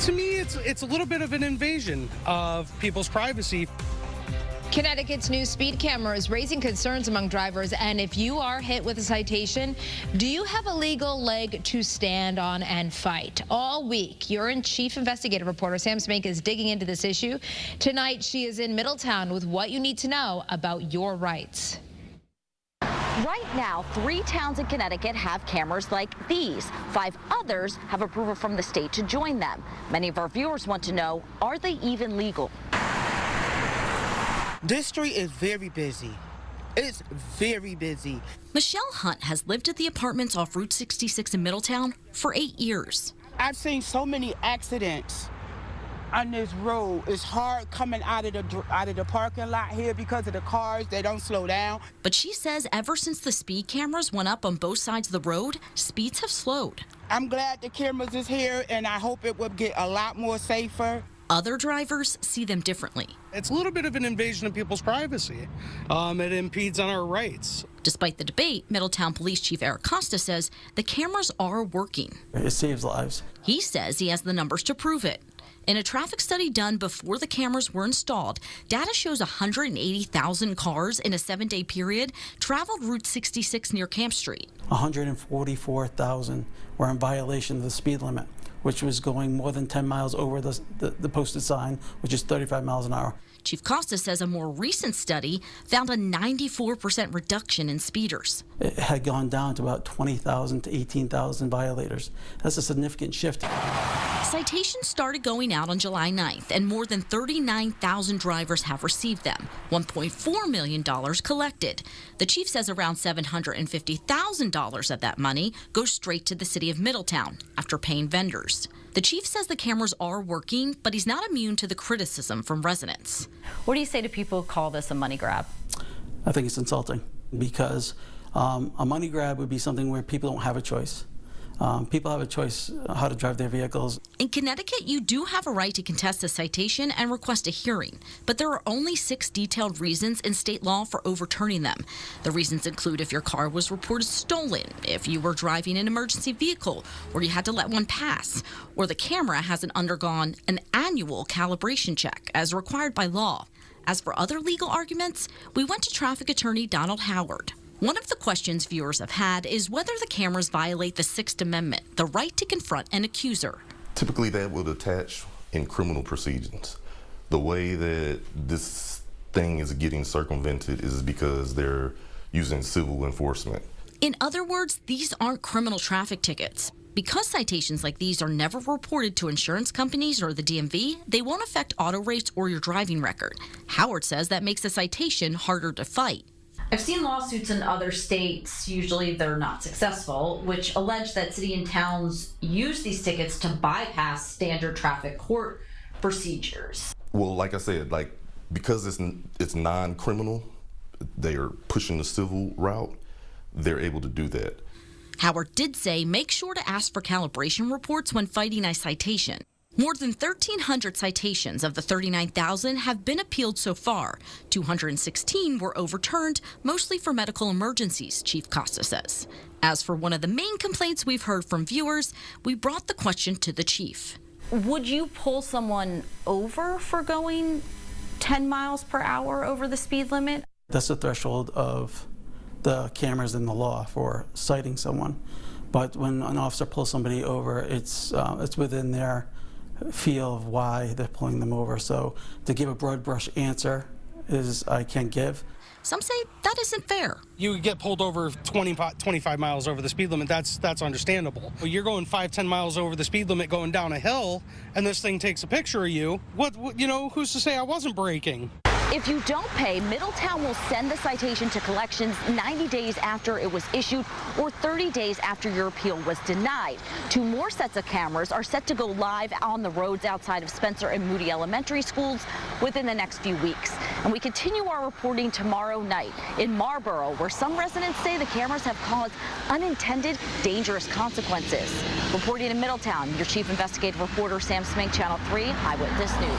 To me, it's a little bit of an invasion of people's privacy. Connecticut's new speed camera is raising concerns among drivers, and if you are hit with a citation, do you have a legal leg to stand on and fight? All week, your chief investigative reporter Sam Smink is digging into this issue. Tonight, she is in Middletown with what you need to know about your rights. Right now, 3 towns in Connecticut have cameras like these. 5 others have approval from the state to join them. Many of our viewers want to know, are they even legal? This street is very busy. It's very busy. Michelle Hunt has lived at the apartments off Route 66 in Middletown for 8 years. I've seen so many accidents on this road. It's hard coming out of the parking lot here because of the cars. They don't slow down. But she says ever since the speed cameras went up on both sides of the road, speeds have slowed. I'm glad the cameras is here, and I hope it will get a lot more safer. Other drivers see them differently. It's a little bit of an invasion of people's privacy. It impedes on our rights. Despite the debate, Middletown Police Chief Eric Costa says the cameras are working. It saves lives. He says he has the numbers to prove it. In a traffic study done before the cameras were installed, data shows 180,000 cars in a 7-day period traveled Route 66 near Camp Street. 144,000 were in violation of the speed limit, which was going more than 10 miles over the posted sign, which is 35 miles an hour. Chief Costa says a more recent study found a 94% reduction in speeders. It had gone down to about 20,000 to 18,000 violators. That's a significant shift. Citations started going out on July 9th, and more than 39,000 drivers have received them. $1.4 million collected. The chief says around $750,000 of that money goes straight to the city of Middletown after paying vendors. The chief says the cameras are working, but he's not immune to the criticism from residents. What do you say to people who call this a money grab? I think it's insulting because a money grab would be something where people don't have a choice. People have a choice how to drive their vehicles. In Connecticut, you do have a right to contest a citation and request a hearing, but there are only 6 detailed reasons in state law for overturning them. The reasons include if your car was reported stolen, if you were driving an emergency vehicle, or you had to let one pass, or the camera hasn't undergone an annual calibration check as required by law. As for other legal arguments, we went to traffic attorney Donald Howard. One of the questions viewers have had is whether the cameras violate the 6th Amendment, the right to confront an accuser. Typically that would attach in criminal proceedings. The way that this thing is getting circumvented is because they're using civil enforcement. In other words, these aren't criminal traffic tickets. Because citations like these are never reported to insurance companies or the DMV, they won't affect auto rates or your driving record. Howard says that makes a citation harder to fight. I've seen lawsuits in other states, usually they're not successful, which allege that city and towns use these tickets to bypass standard traffic court procedures. Well, like I said, because it's non-criminal, they are pushing the civil route, they're able to do that. Howard did say make sure to ask for calibration reports when fighting a citation. More than 1,300 citations of the 39,000 have been appealed so far. 216 were overturned, mostly for medical emergencies, Chief Costa says. As for one of the main complaints we've heard from viewers, we brought the question to the chief. Would you pull someone over for going 10 miles per hour over the speed limit? That's the threshold of the cameras in the law for citing someone. But when an officer pulls somebody over, it's within their feel of why they're pulling them over. So to give a broad brush answer is I can't give. Some say that isn't fair. You get pulled over 25 miles over the speed limit, that's understandable. But you're going 5-10 miles over the speed limit going down a hill, and this thing takes a picture of you. What who's to say I wasn't braking? If you don't pay, Middletown will send the citation to collections 90 days after it was issued or 30 days after your appeal was denied. 2 more sets of cameras are set to go live on the roads outside of Spencer and Moody Elementary Schools within the next few weeks. And we continue our reporting tomorrow night in Marlborough, where some residents say the cameras have caused unintended, dangerous consequences. Reporting in Middletown, your chief investigative reporter, Sam Smink, Channel 3 Eyewitness News.